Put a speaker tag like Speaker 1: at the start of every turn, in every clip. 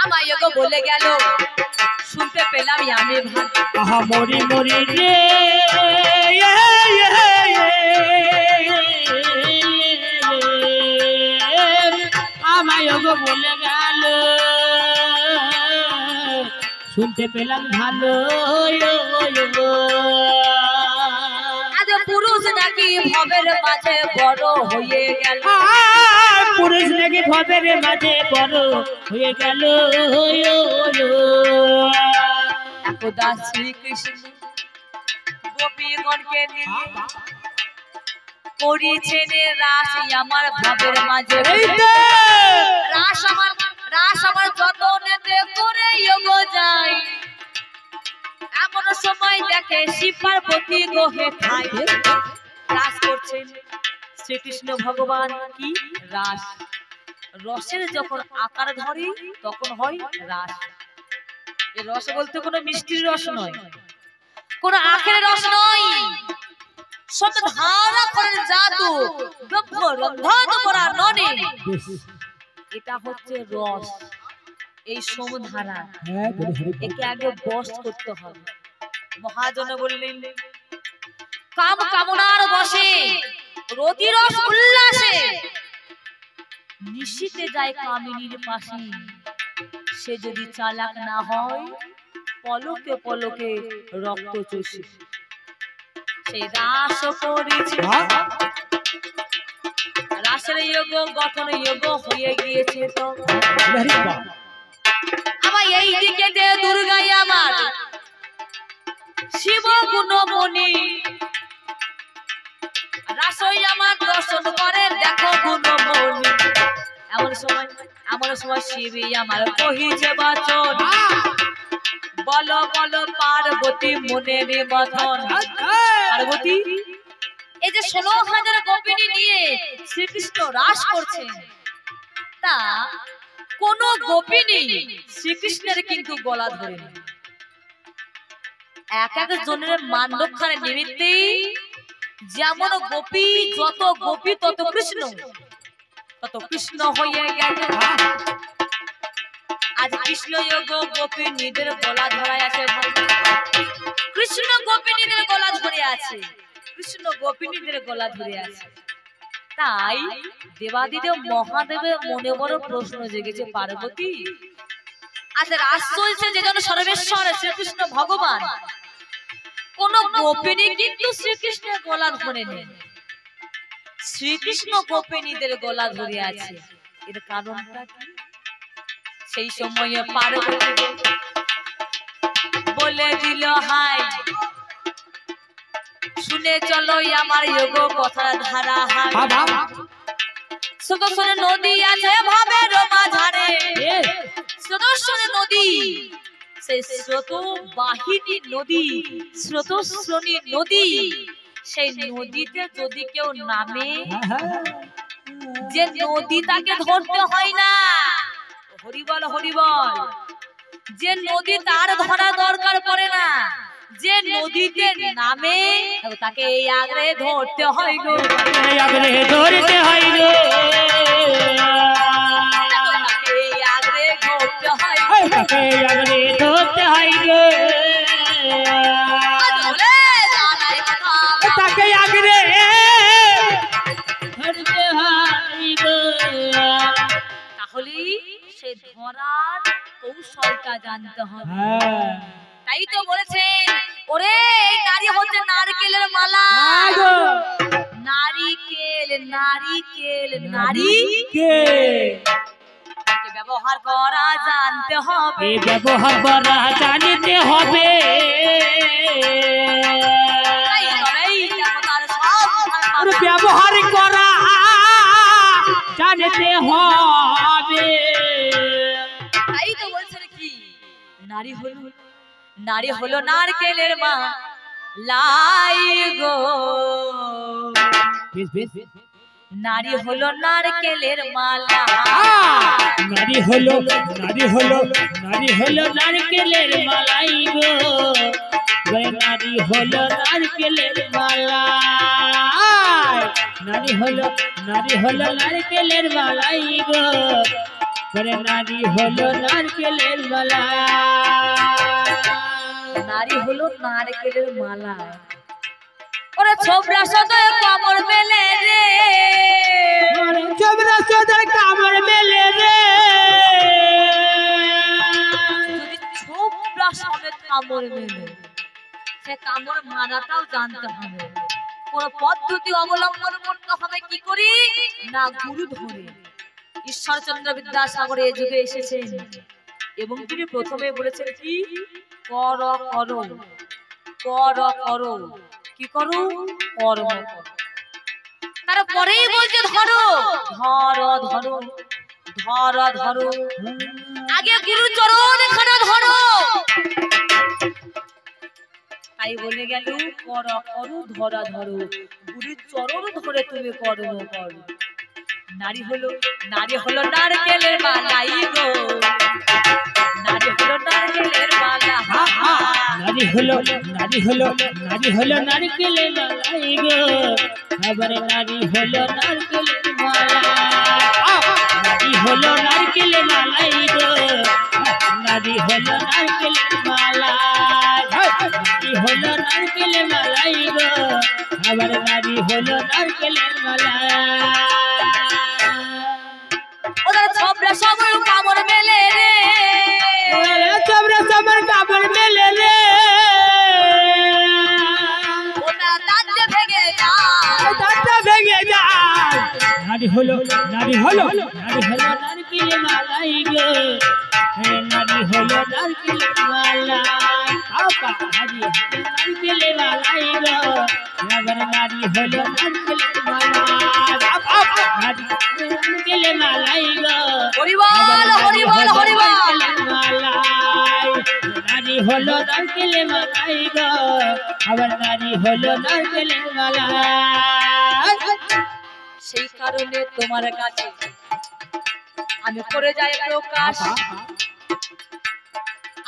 Speaker 1: আমায় গো বলে গেল শুনতে পেলাম আমি ভাই
Speaker 2: আহা মরি মরি রে আমায় গো বলে গেল শুনতে পেলাম ভালো
Speaker 1: আজ পুরুষ নাকি ভবের মাঝে বড় হয়ে গেল
Speaker 2: পুরুষ নাকি ভবের মাঝে বড় হয়ে গেল
Speaker 1: একদা শ্রীকৃষ্ণ গোপীগণকে নিয়ে করিছেন রাস আমার ভবের মাঝে রাস আমার যতনেতে করে যোগ যায় এমন সময় দেখে শিব পার্বতী গোহে খায় রাস করছেন শ্রীকৃষ্ণ ভগবান কি রাস রসের যখন আকার ধরে তখন হয় রাস এই রস বলতে কোনো মিষ্টির রস নয় কোন আখের রস নয় সব ধারা করেন জাদু দ্রব্য রন্ধন করা ননে এটা হচ্ছে রস এই সমধারা একে আগে বশ করতে হবে মহাজন বললেন কাম কামনার বশে রতি রস উল্লাসে নিশিতে যায় কামিনীর পাশে সে যদি চালাক না হয় পলকে পলকে রক্ত চষে সে রাস করেছে রাসের যোগ গঠন যোগ হয়ে গিয়েছে তো আমার এই দিকে যে দুর্গাই আমার শিব গুণমণি রাসই আমার দর্শন করে দেখো গুণমণি এমন সময় শিবই আমার কহিছে বাচন বলো বলো পার্বতী মনে নিবন্ধন পার্বতী এই যে 16,000 গোপিনী নিয়ে শ্রীকৃষ্ণ রাস করছেন তা কোন গোপিনী শ্রীকৃষ্ণের কিন্তু গলা ধরে এক এক জনের মান রক্ষার নিমিত্তে যেমন গোপী যত গোপী তত কৃষ্ণ হয়ে গেল আজ কৃষ্ণ যোগ গোপিনীদের গলা ধরায় আছে কৃষ্ণ গোপিনীদের গলা ধরে আছে কৃষ্ণ গোপিনীদের গলা ধরে আছে তাই দেবাদিদেব মহাদেবের মনে বড় প্রশ্ন জেগেছে পার্বতী আজ রাস চলছে যে জন সর্বেশ্বর শ্রীকৃষ্ণ ভগবান কোন গোপিনী কিন্তু শ্রীকৃষ্ণের গলা ধরে নেই শ্রীকৃষ্ণ গোপিনীদের গলা ধরে আছে এর কারণটা কি সেই সময়ে পার্বতী বলে দিল হাই শুনে চলো আমার যোগ কথার ধারা হাই সুদর্শন নদী আছে ভবের মাঝারে সুদর্শন নদী সেই স্রোত বাহিনী নদী স্রোতস্রোণী নদী সেই নদীতে যদি কেউ নামে যে নদী তাকে ধরতে হয় না হরিবল হরিবল যে নদী তার ধরা দরকার পড়ে না যে নদীতে নামে তাকে এই আগ্রহে ধরতে হয় গো
Speaker 2: আগ্রহে ধরতে হয় গো
Speaker 1: তাকে এই আগ্রহে ধরতে হয়
Speaker 2: তাকে আগ্রহে ধরতে হয় গো তাকে আগ্রহে ধরতে হয় গো
Speaker 1: তাহলে সে ধরার কৌশলটা জানতে হবে তাই তো বলেছেন ওরে এই নারী হচ্ছে নারকেলের মালা নারিকেল নারিকেল নারিকেল ব্যবহার করা জানতে হবে
Speaker 2: ব্যবহার করা জানতে হবে ব্যবহার করা জানতে হবে
Speaker 1: তাই তো বলছেন কি নারী হলো নারকেলের মা লাই গো নারী হলো নারকেলের মালা
Speaker 2: নারী হলো নারকেলের মালাই গো নারী হলো নারকেলের মালা নারী হলো নারকেলের মালাই গো করে নারী হলো নারকেলের মালা।
Speaker 1: নারী হলো নারকেলের মালা। ওরে ছোবরা সদা কামড় মেলে রে,
Speaker 2: ছোবরা সদা কামড় মেলে রে।
Speaker 1: যদি ছোবরা সদা কামড় মেলে, সে কামড় মারাটাও জানতে হবে। কোন পদ্ধতি অবলম্বন করতে হবে, কি করি না গুরু ধরে। ঈশ্বরচন্দ্র বিদ্যাসাগর এই যুগে এসেছেন এবং তিনি প্রথমে বলেছেন কি কর করো, কর করো, কি করো কর্ম করো। তারপরেই বলছে ধরো, ধর ধরো, ধর ধরো। আগে গুরু চরণ এখানে ধরো। তাই বলে গেল কর করো, ধরা ধরো, গুরুর চরণ ধরে তুমি কর্ম করো। নারী হলো নারকেলের মালাই গো, নারী হলো নারকেলের মালা।
Speaker 2: নারী হলো নারকেলের মালাই গো, আবার নারী হলো নারকেলের মালা। নারী হলো নারকেলের মালাই গো, নারী হলো নারকেলের মালা। নারী হলো নারকেলের মালাই গো, আবার নারী হলো নারকেলের মালা।
Speaker 1: ওরা ছোবরা সবার কামড় মেলে রে,
Speaker 2: ছোবরা সবার কামড় মেলে রে।
Speaker 1: ওটা দাঁত ভেঙে যায়,
Speaker 2: দাঁত ভেঙে যায়। নারী হলো নারকেলের মালাই গো, নারী হলো নারকেলের মালা। আপা নারী হলো নারকেলের মালাই গো, আবার নারী হলো নারকেলের মালা। নারী নারকেলের মালাই গো,
Speaker 1: হরিবল হরিবল হরিবল।
Speaker 2: নারী হলো নারকেলের মালাই গো, আবার নারী হলো নারকেলের মালা।
Speaker 1: সেই কারণে তোমার কাছে আমি করে যাই প্রকাশ,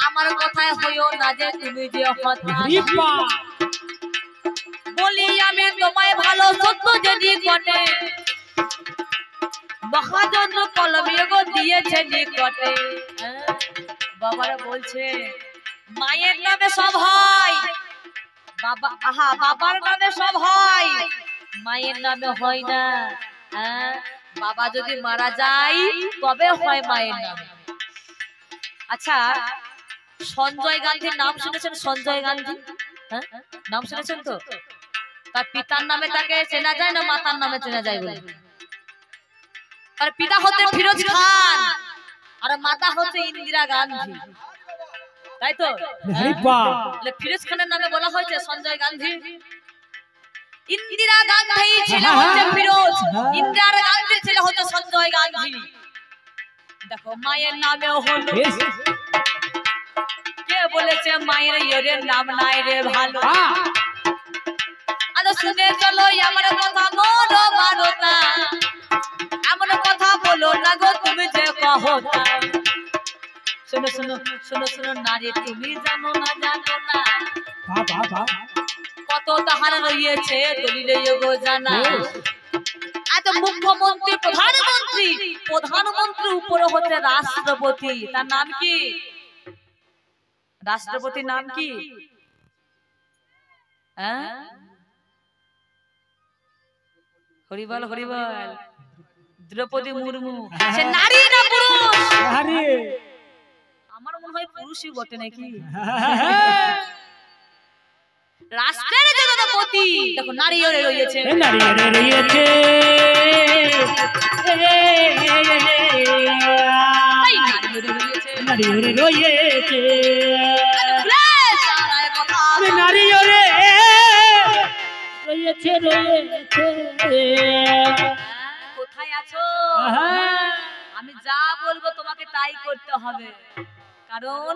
Speaker 1: আমার কথায় হইও না যে তুমি যে হতাশ। বলি আমি তোমায় ভালো সত্য যদি ঘটে, মহাজন কলমে গো দিয়েছে নিকটে। বাবারা বলছে মায়ের নামে সব হয়, বাবা আহা বাবার নামে সব হয়, মায়ের নামে হয় না। বাবা যদি মারা যায় তবে হয় মায়ের নামে। আচ্ছা সঞ্জয় গান্ধীর নাম শুনেছেন? সঞ্জয় গান্ধী, হ্যাঁ নাম শুনেছেন তো? তার পিতার নামে তাকে চেনা যায় না মাতার নামে চেনা যায় বলে? তার পিতা হচ্ছে ফিরোজ খান আর মাতা হচ্ছে ইন্দিরা গান্ধী, তাই তো? ফিরোজ খানের নামে বলা হয়েছে সঞ্জয় গান্ধী। ইন্দিরা গান্ধী ছেলে হচ্ছে ফিরোজ, ইন্দিরা গান্ধীর ছেলে হচ্ছে সঞ্জয় গান্ধী। দেখো মায়ের নামেও হলো, কে বলেছে মায়ের ইয়ের নাম নাই রে ভালো? আরে শুনে চলো আমার কথা মোর মারতা, এমন কথা বলো না গো তুমি যে কহো। শোনো শোনো শোনো শোনো নারী তুমি জানো না কত তাহার রয়েছে দলিলে গো জানা। আজ মুখ্যমন্ত্রী প্রধানমন্ত্রীর উপরে হচ্ছে রাষ্ট্রপতি, তার নাম কি? রাষ্ট্রপতির নাম কি? হ্যাঁ হরিবল হরিবল। দ্রৌপদী মুর্মু সে নারী না পুরুষ? আমার মনে হয় পুরুষই বটে নাকি। রাষ্ট্রের জনপতি দেখো নারী ওরে রয়েছে,
Speaker 2: নারী ওরে রয়েছে। নারী ওরে রয়েছে, নারী ওরে রয়েছে রয়েছে।
Speaker 1: কোথায় আছো? আমি যা বলবো তোমাকে তাই করতে হবে, কারণ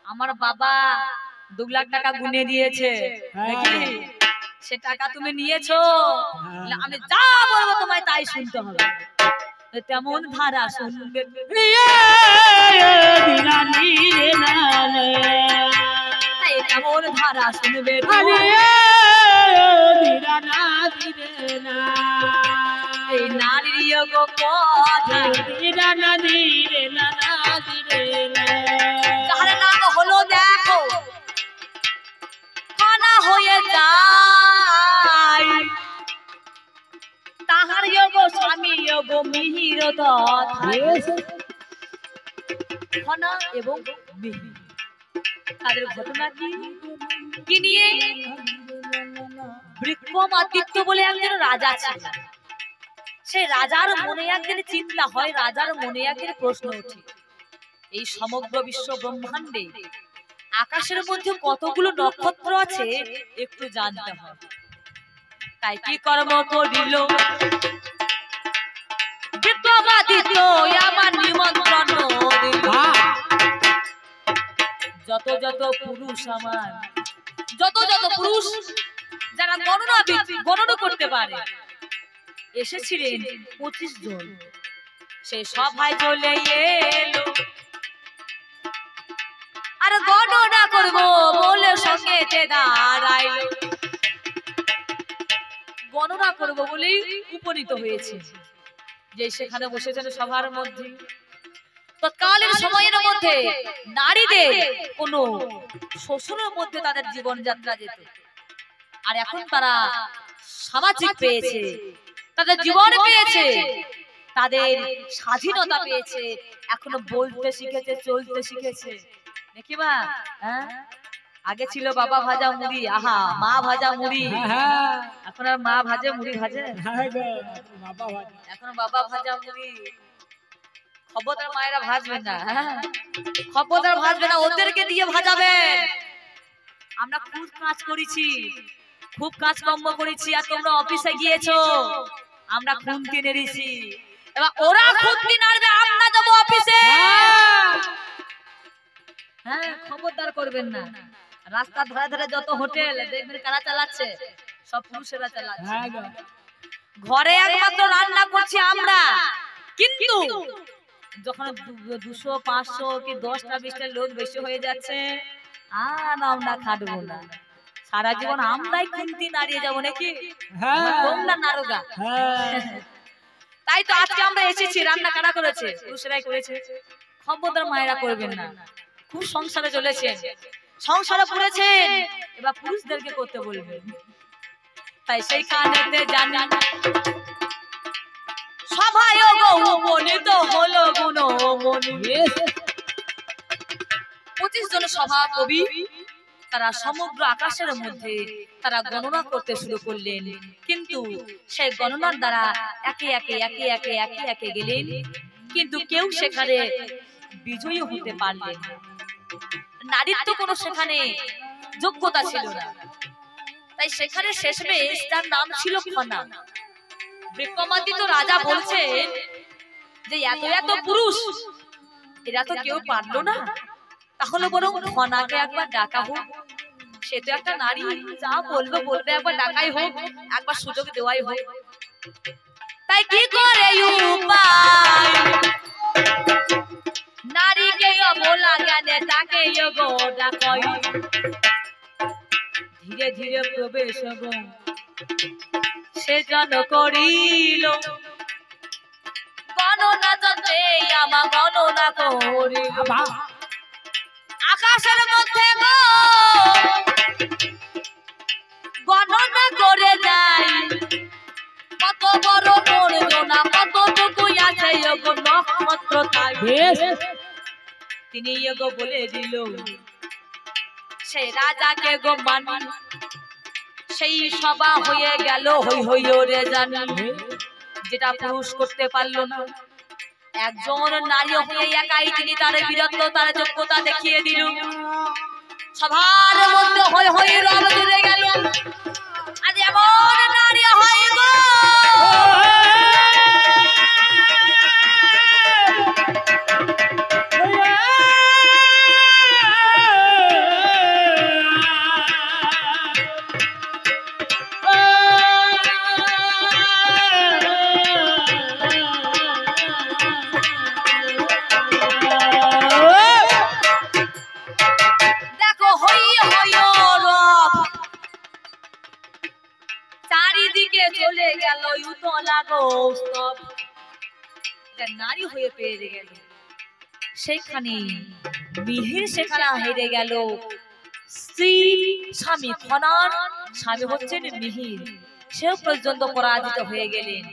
Speaker 1: আমার বাবা 2 লাখ টাকা গুনে দিয়েছে নাকি? সে টাকা তুমি নিয়েছো, আমি যা বলবো তোমায় তাই শুনতে হবে। তেমন ধারা শুনবে, তেমন ধারা শুনবে। এই নারীর যোগ কথা
Speaker 2: ধীরে না ধীরে না ধীরে
Speaker 1: যাহার নাম হলো দেখো খানা হয়ে যায় তাহার যোগ স্বামী যোগ মিহির খানা এবং মিহির তাদের ঘটনা কি নিয়ে বিক্রমাদিত্য বলে একজন রাজা ছিল সেই রাজার মনে একদিন চিন্তা হয় রাজার মনে একদিন প্রশ্ন ওঠে এই সমগ্র বিশ্ব ব্রহ্মাণ্ডে আকাশের মধ্যে কতগুলো নক্ষত্র আছে একটু জানতে হবে তাই কি কর্ম করিল বিক্রমাদিত্য আমার নিমন্ত্রণ দিল যত যত পুরুষ আমার যত যত পুরুষ যারা গণনা করতে পারে এসেছিলেন 25 জন সেই সভায় চলে এলো আর গণনা করব বলে সঙ্গে দাঁড়াইলো গণনা করব বলেই উপনীত হয়েছে যে সেখানে বসেছেন সভার মধ্যে তৎকালীন সময়ের মধ্যে নারীদের কোনো শোষণের মধ্যে তাদের জীবনযাত্রা যেত আর এখন তারা সামাজিক পেয়েছে তাদের জীবন পেয়েছে তাদের স্বাধীনতা পেয়েছে এখনো বলতে শিখেছে চলতে শিখেছে নাকি বা আগে ছিল বাবা ভাজা মুড়ি আহা মা ভাজা মুড়ি এখন আর মা ভাজে মুড়ি ভাজে এখন বাবা ভাজা মুড়ি খবরদার মায়েরা ভাজবেন না খবরদার ভাজবে না ওদেরকে দিয়ে ভাজাবেন আমরা খুব কাজ করেছি খুব কাজকর্ম করেছি আর তোমরা অফিসে গিয়েছো আমরা খুন্তি নেড়েছি এবার ওরা খুন্তি নাড়বে আমরা যাবো অফিসে হ্যাঁ খবরদার করবেন না রাস্তার ধারে ধারে যত হোটেল দেখবেন কারা চালাচ্ছে সব পুরুষেরা চালাচ্ছে ঘরে একমাত্র রান্না করছি আমরা কিন্তু যখন 200 500 কি 10টা 20টা লোক বেশি হয়ে যাচ্ছে আর আমরা খাটবো না সারা জীবন আমরাই খুন্তি নাড়িয়ে যাবো নাকি তোমরা নারোগা তাই তো আজকে আমরা এসেছি রান্না কারা করেছে পুরুষেরাই করেছে খবরদার মায়েরা করবেন না খুব সংসারে চলেছেন সংসারে পড়েছেন এবার পুরুষদেরকে করতে বলবেন তাই সেইখানেতে জানি সভায় উপনীত হলো গুণমণি 25 জন সভা কবি তারা সমগ্র আকাশের মধ্যে তারা গণনা করতে শুরু করলেন কিন্তু সেই গণনার দ্বারা একে একে একে একে একে একে গেলেন কিন্তু কেউ সেখানে বিজয়ী হতে পারলেন নারীর তো কোনো সেখানে যোগ্যতা ছিল না তাই সেখানে শেষমেশ তার নাম ছিল খনা বিক্রমাদিত্য রাজা বলছেন যে এত এত পুরুষ এরা তো কেউ পারলো না তাহলে বরং খনাকে একবার ডাকা হোক সে তো একটা নারী যা বলবে বলবে একবার ডাকাই হোক একবার সুযোগ দেওয়াই হোক তাই কি করে উপায় নারীকে বলা জ্ঞানে তাকে ডাকাই ধীরে ধীরে প্রবেশ সে জন করিল গণনা যন্ত্রে আমা গণনা করিল আকাশের মধ্যে গণনা করে যাই কত বড় গণনা কতটুকু আছে নক্ষত্র তাই তিনি বলে দিল সে রাজাকে গো মানি সেই সভা হয়ে গেল হই হই রে জানি যেটা পুরুষ করতে পারলো না একজন নারী হয়ে একাই তিনি তার বীরত্ব তার যোগ্যতা দেখিয়ে দিল সবার মধ্যে হই হই রব জুড়ে গেল আজ এমন নারী হয় গো নারী হয়ে পেয়ে গেল। সেখানে মিহির সেখানে হেরে গেল। স্ত্রী স্বামী খনার, স্বামী হচ্ছেন মিহির, সেও পর্যন্ত পরাজিত হয়ে গেলেন।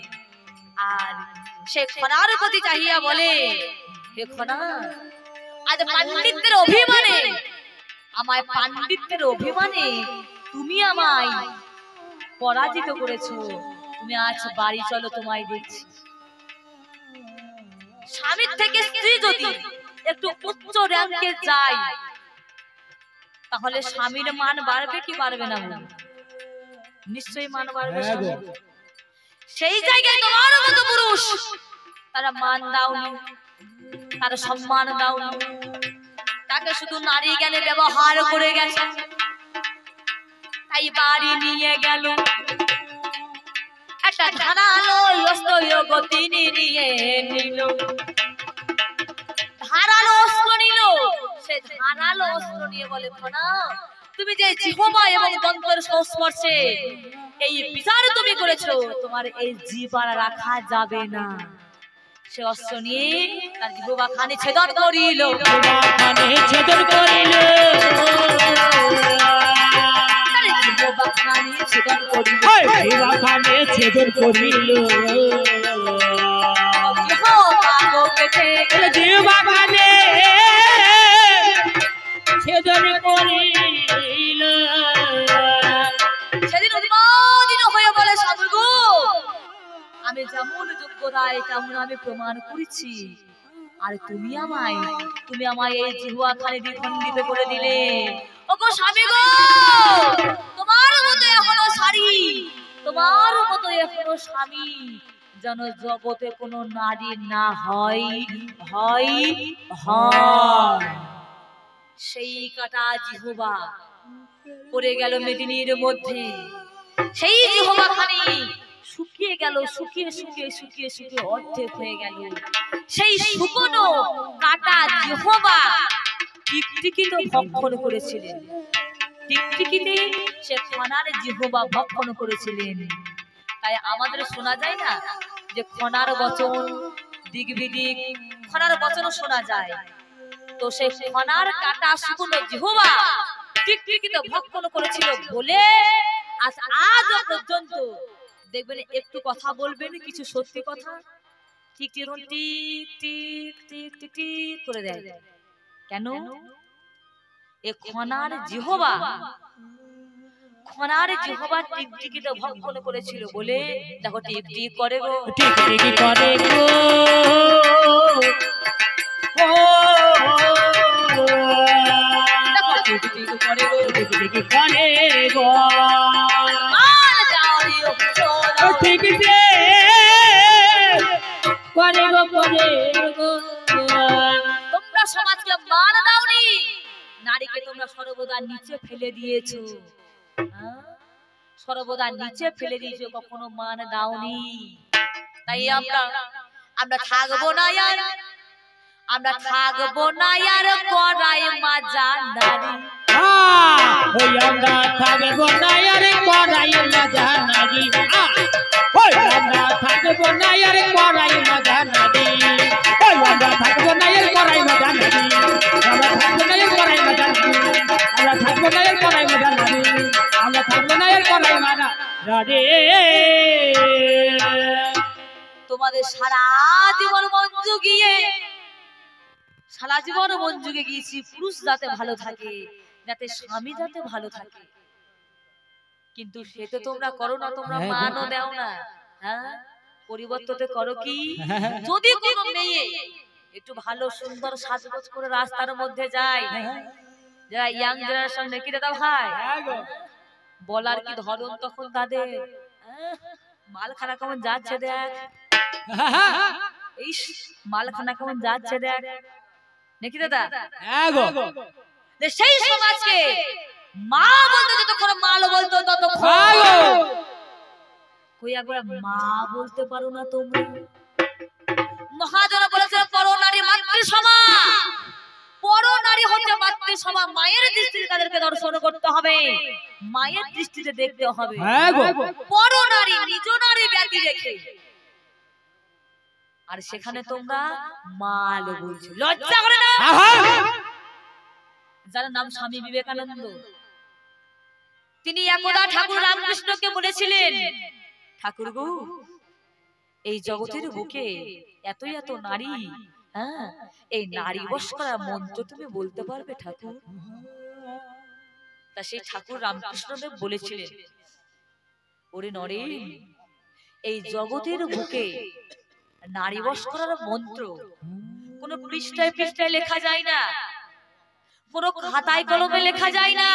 Speaker 1: আর সে খনার প্রতি চাহিয়া বলে, হে খনা, আজ পাণ্ডিত্যের অভিমানে, আমায় পাণ্ডিত্যের অভিমানে তুমি আমায় পরাজিত করেছো। তুমি আজ বাড়ি চলো, তোমায় দেখছি। স্বামীর থেকে স্ত্রী যদি একটু উচ্চ র্যাঙ্কে যায়, তাহলে স্বামীর মান বাড়বে কি বাড়বে না? নিশ্চয়ই মান বাড়বে। সেই জায়গায় তোমার মতো পুরুষ তারা মান দাওনি, তারা সম্মান দাওনি, তাকে শুধু নারী জ্ঞানে ব্যবহার করে গেছে। তাই বাড়ি নিয়ে গেল একটা ধারালো অস্ত্র তিনি নিয়ে নিল। ধারালো অস্ত্র নিল। সে ধারালো অস্ত্র নিয়ে বলে, খনা, তুমি যে জিহ্বা এবং দন্তের সংস্পর্শে এই বিচার তুমি করেছো, তোমার এই জিহ্বা রাখা যাবে না। সে অস্ত্র নিয়ে তার জিহ্বা খানে ছেদন করিল।
Speaker 2: ছেদন করিল
Speaker 1: সেদিন উন্মাদিত হয়ে বলে, স্বামী গো, আমি যেমন যোগ্যতায় তেমন আমি প্রমাণ করেছি, আর তুমি আমায় এই জিহ্বা খানে দ্বিখণ্ডিত করে দিলে। ওগো স্বামী গো, তোমার মতো এখনো সারি, তোমার মতো এখনো স্বামী যেন জগতে কোনো নারী না হয়। সেই কাটা জিহ্বা পড়ে গেল মেদিনীর মধ্যে। সেই জিহ্বা খানি শুকিয়ে গেল, শুকিয়ে শুকিয়ে শুকিয়ে শুকিয়ে অর্ধেক হয়ে গেল। সেই শুকনো কাটা জিহ্বা টিকটিকি তো ভক্ষণ করেছিলেন। টিকটিকিতে সে খনার জিহ্বা ভক্ষণ করেছিলেন। তাই আমাদের শোনা যায় না যে খনার বচন দিক বিদিক, খনার বচনও শোনা যায়। তো সে খনার কাটা শুকনো জিহ্বা টিকটিকিতে ভক্ষণ করেছিল বলে আজ পর্যন্ত দেখবেন একটু কথা বলবেন, কিছু সত্যি কথা ঠিক tick tick tick tick tick করে দেয়। কেন? এ খনার জিহ্বা টিকটিকিতে ভক্ষণ করেছিল বলে দেখো টিক টিক করে গো,
Speaker 2: টিকটিকি করে গো।
Speaker 1: দেখো টিকটিক করে গো,
Speaker 2: টিকটিকি করে গো।
Speaker 1: আর যাওরি ও
Speaker 2: টিকটিকি করে গো, করে গো।
Speaker 1: তোমরা সমাজকে মান দাওনি, নারীকে তোমরা সর্বদা নিচে ফেলে দিয়েছো। সর্বদা নিচে ফেলে দিয়েছো, কখনো মান দাওনি। তাই আমরা থাকবো না আর, আমরা থাকবো না আর করাই মাজা নারী।
Speaker 2: ওই আমরা থাকবো না আর করাই মাজা নারী। ওই আমরা থাকবো না আর করাই মাজা নারী। ওই আমরা থাকবো না আর করাই মাজা নারী। আমরা থাকবো না আর করাই মাজা নারী। আমরা থাকবো না আর করাই মাজা নারী। আমরা থাকবো না আর করাই মাজা নারী।
Speaker 1: তোমাদের সারা জীবন মন জুগিয়ে, সারা জীবন মন জুগে গিয়েছি পুরুষ যাতে ভালো থাকে, যাতে স্বামী যাতে ভালো থাকে। কিন্তু সেটা তোমরা করো না, তোমরা মানও দাও না। হ্যাঁ, পরিবর্তন করো কি? যদি কোনো মেয়ে একটু ভালো সুন্দর সাজগোজ করে রাস্তার মধ্যে যায়, যারা ইয়াং জেনারেশন নাকি দাদা ভাই, বলার কি ধরন তখন তাদের, মালখানা কেমন যাচ্ছে দেখ, এই মালখানা কেমন যাচ্ছে দেখ, নাকি দাদা? সেই সমাজকে মা বলতে যতক্ষণ মাল বলতো ততক্ষণ কই একবার মা বলতে পারো না তোমরা? মহাজন বলেছে পর নারী মাতৃ সমা, পর নারী হচ্ছে মাতৃ সমা। মায়ের দৃষ্টিতে তাদেরকে দর্শন করতে হবে, মায়ের দৃষ্টিতে দেখতে হবে। পর নারী নিজ নারী ব্যতি রেখে আর সেখানে তোমরা মাল বলছো, লজ্জা করে না? যার নাম স্বামী বিবেকানন্দ, তিনি একদা ঠাকুর রামকৃষ্ণকে বলেছিলেন, ঠাকুর গো, এই জগতের বুকে এত এত নারী, হ্যাঁ, এই নারী বশ করার মন্ত্র তুমি বলতে পারবে ঠাকুর? তা সেই ঠাকুর রামকৃষ্ণদেব বলেছিলেন, ওরে নরেন, এই জগতের বুকে নারী বশ করার মন্ত্র কোন পৃষ্ঠায় পৃষ্ঠায় লেখা যায় না, কোন খাতায় কলমে লেখা যায় না,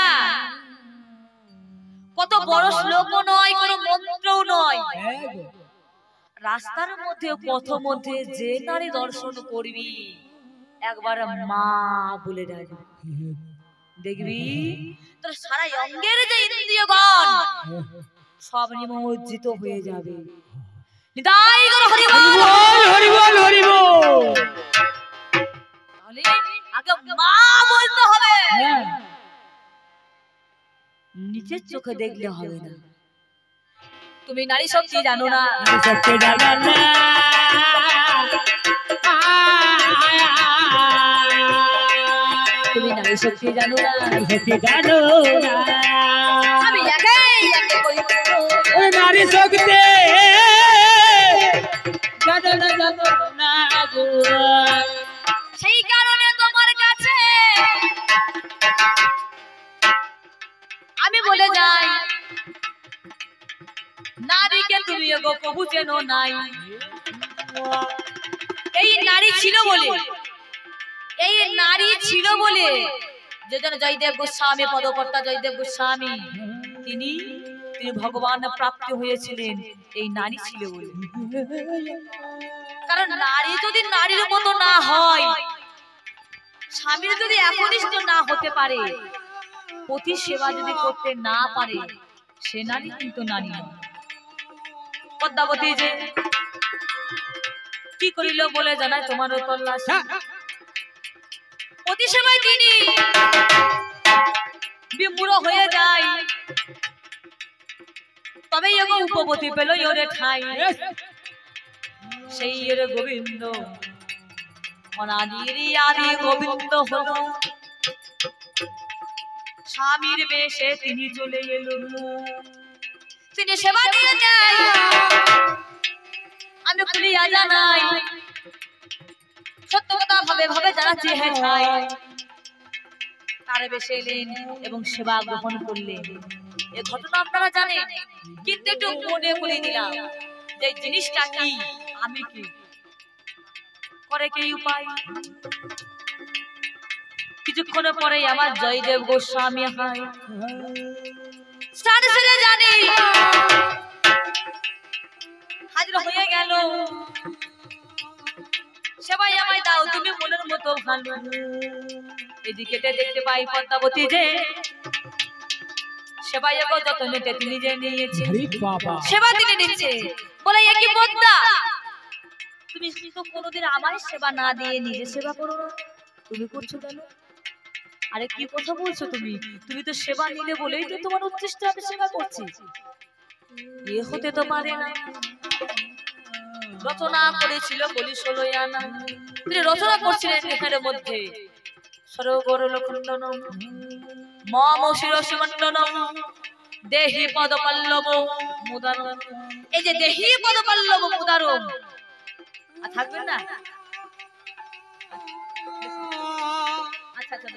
Speaker 1: কত বড় শ্লোকও নয়, কোন মন্ত্রও নয়। রাস্তার মধ্যে পথ মধ্যে যে নারী দর্শন করবি, একবার মা বলে ডাকবি, দেখবি তোর সারা অঙ্গের যে ইন্দ্রিয়গণ সব নিমজ্জিত হয়ে যাবে। নিতাই গৌর হরি বল, হরি বল, হরি বল। তাহলে আগে মা বলতে হবে, নিজের চোখে দেখলে হবে না। তুমি নারী শক্তি জানো না, শক্তি জানো না, তুমি নারী শক্তি জানো না, শক্তি জানো না। আমি একাই একে কই ওই নারী শক্তি জানো না, জানো না গো। সেই কারণে তোমার কাছে আমি বলে যাই, নারীকে তুমি এগো প্রভু যেন নাই। এই নারী ছিল বলে, এই নারী ছিল বলে যে জন জয়দেব গোস্বামী, পদকর্তা জয়দেব গোস্বামী, তিনি ভগবান প্রাপ্ত হয়েছিলেন এই নারী ছিল বলে। কারণ নারী যদি নারীর মতো না হয়, স্বামীর যদি একনিষ্ঠ না হতে পারে, পতি সেবা যদি করতে না পারে, সে নারী কিন্তু নারী নয়। পদ্মাবতী যে কি করিল বলে জানায় তোমার তল্লাশ, পতি সেবায় তিনি বিমূঢ় হয়ে যায়, তবে এগো উপপতি পেল ওরে ঠাই। সেই এর গোবিন্দ অনাদির আদি গোবিন্দ হলো, স্বামীর বেশে তিনি চলে এলো, তিনি সেবা দিয়ে যায়। আমি খুলিয়া জানাই, সত্য কথা ভাবে ভাবে জানাচ্ছি, হ্যাঁ ঠাই তার বেশে এলেন এবং সেবা গ্রহণ করলেন। এ ঘটনা আপনারা জানেন, কিন্তু একটু মনে করে দিলাম যে জিনিসটা কি, আমি কি করে কি উপায়। কিছুক্ষণ পরে আমার জয়দেব গোস্বামী হয় জানি হাজির হয়ে গেল। সবাই আমায় দাও তুমি মনের মতো ভালো। এদিকে দেখতে পাই পদ্মাবতী যে সেবা যতনে তিনি যে নিয়েছে, সেবা তিনি নিচ্ছে, বলে একই পদ্মা, তুমি তো কোনোদিন আমার সেবা না দিয়ে নিজে সেবা করো না, তুমি করছো কেন? আরে কি কথা বলছো তুমি? তুমি তো সেবা নিলে বলেই তো তোমার উদ্দেশ্যে আমি সেবা করছি, এ হতে তো পারে না। রচনা করেছিল বলি 16 আনা, তিনি রচনা করছিলেন এখানের মধ্যে সরোবর লক্ষণনম মম শিরসিমণ্ডনম দেহি পদপল্লব মুদারম। এই যে দেহি পদপল্লব মুদারম আর থাকবেন না, আচ্ছা আচ্ছা,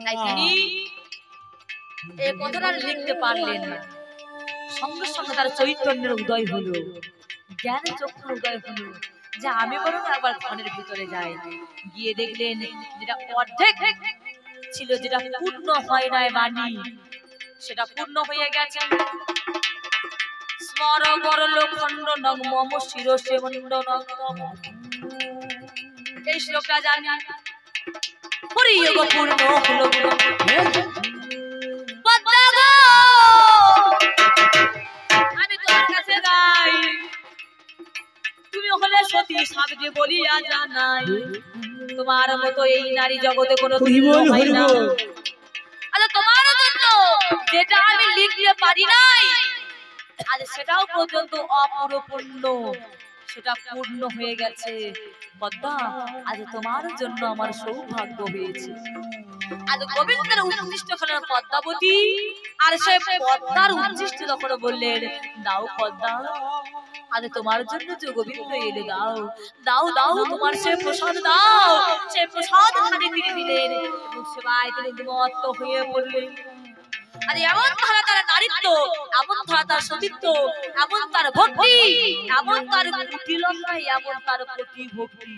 Speaker 1: তাই তিনি এই কথাটা লিখতে পারলেন না। সঙ্গে সঙ্গে তার চৈতন্যের উদয় হলো, জ্ঞান চক্ষুর উদয় হলো, যে আমি বরং একবার ঘরের ভিতরে যাই। গিয়ে দেখলেন যেটা অর্ধেক ছিল, যেটা পূর্ণ হয় নাই বাণী, সেটা পূর্ণ হয়ে গেছে। স্মর গরল খণ্ড নগ মম শিরসে মণ্ডন। এই শ্লোকটা জানি পরিয়োগ পূর্ণ হলো। আমি তোমার কাছে যাই, তুমি হলে সতী সাবজে বলিয়া জানাই, তোমার মতো এই নারী জগতে কোনো হয় না। আচ্ছা তোমার জন্য যেটা আমি লিখতে পারি নাই, আজ সেটাও পর্যন্ত অপূর্ণ, সেটা পূর্ণ হয়ে গেছে। পদ্মা, আজ তোমার জন্য আমার সৌভাগ্য হয়েছে। আজ গোবিন্দের উচ্ছিষ্ট হলেন পদ্মাবতী, আর সে পদ্মার উচ্ছিষ্ট যখন বললেন, দাও পদ্মা, আজ তোমার জন্য যে গোবিন্দ এলে, দাও দাও দাও, তোমার সে প্রসাদ দাও। সে প্রসাদ খানে তিনি দিলেন এবং সেবায় তিনি নিমত্ত হয়ে পড়লেন। আর এমন ধারা তার নারীত্ব, এমন ধারা তার সতীত্ব, এমন তার ভক্তি, এমন তার কুটিলতা, এমন তার প্রতি ভক্তি।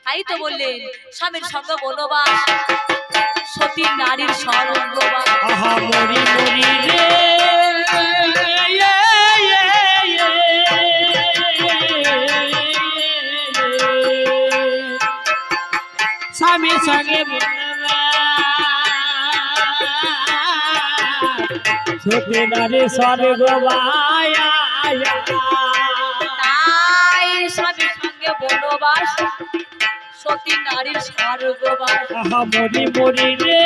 Speaker 1: তাই তো বললেন, স্বামীর সঙ্গে বনবাস, সতী নারীর সর্ববাস।
Speaker 2: আহা মরি মরি রে, স্বামীর সঙ্গে সতী নারী স্বর্গবাস।
Speaker 1: তাই স্বামীর সঙ্গে বনবাস, সতী নারীর স্বর্গবাস।
Speaker 2: আহা মরি মরি রে,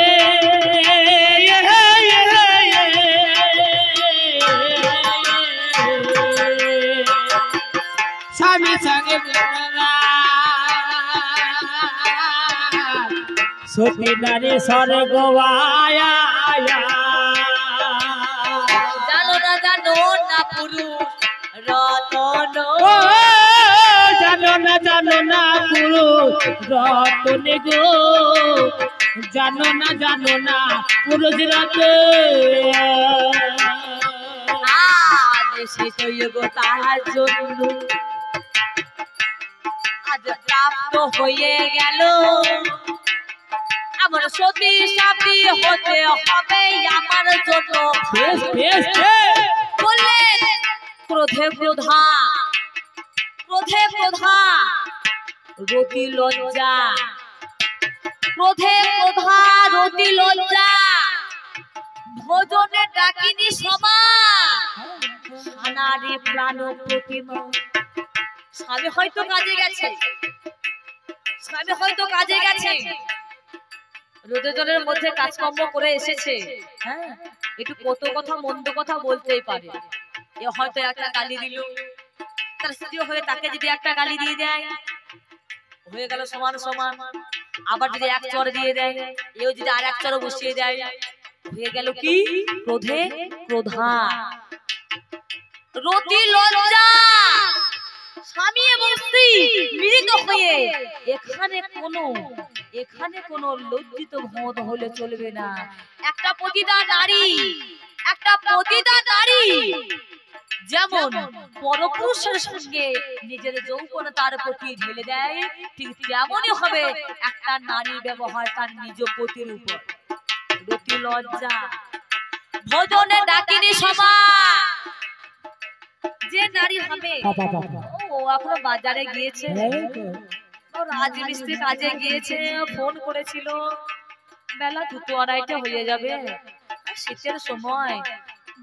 Speaker 2: স্বামী সঙ্গে সতী নারী স্বর্গবাস।
Speaker 1: জানো না জানো না পুরুষ রতন,
Speaker 2: জানো না পুরুষ রতন গো, জানো না পুরুষ রতন।
Speaker 1: আজ সে তো গো তাহার জন্য আজ প্রাপ্ত হয়ে গেল। আমার সতী সাথী হতে হবে আমার জন্য।
Speaker 2: বেশ বেশ
Speaker 1: বললেন, ক্রোধে ক্রোধা, ক্রোধে ক্রোধা রতি লজ্জা, ক্রোধে ক্রোধা রতি লজ্জা, ভোজনে ডাকিনি সমা, সানারে প্রাণ প্রতিমা। স্বামী হয়তো কাজে গেছে, স্বামী হয়তো কাজে গেছে, রোদে জলের মধ্যে কাজকর্ম করে এসেছে, হ্যাঁ, একটু কত কথা মন্দ কথা বলতেই পারে। এ হয়তো একটা গালি দিল, তার স্ত্রী হয়ে তাকে যদি একটা গালি দিয়ে দেয়, হয়ে গেল সমান সমান। আবার যদি এক চর দিয়ে দেয়, এও যদি আর এক চর বসিয়ে দেয়, হয়ে গেল কি ক্রোধে ক্রোধা রতি লজ্জা। স্বামী এবং স্ত্রী মিলিত হয়ে এখানে কোনো লজ্জিত বোধ হলে চলবে না। একটা পতিতা নারী যেমন পরপুরুষের সঙ্গে নিজের যৌবন তার প্রতি ঢেলে দেয়, ঠিক তেমনই হবে একটা নারী ব্যবহার তার নিজ পতির উপর। রতি লজ্জা, ভোজনে ডাকিনি সমা। যে নারী হবে, ও এখনো বাজারে গিয়েছে, রাজমিস্ত্রি কাজে গিয়েছে, ফোন করেছিল, বেলা 2-2:30 হয়ে যাবে, শীতের সময়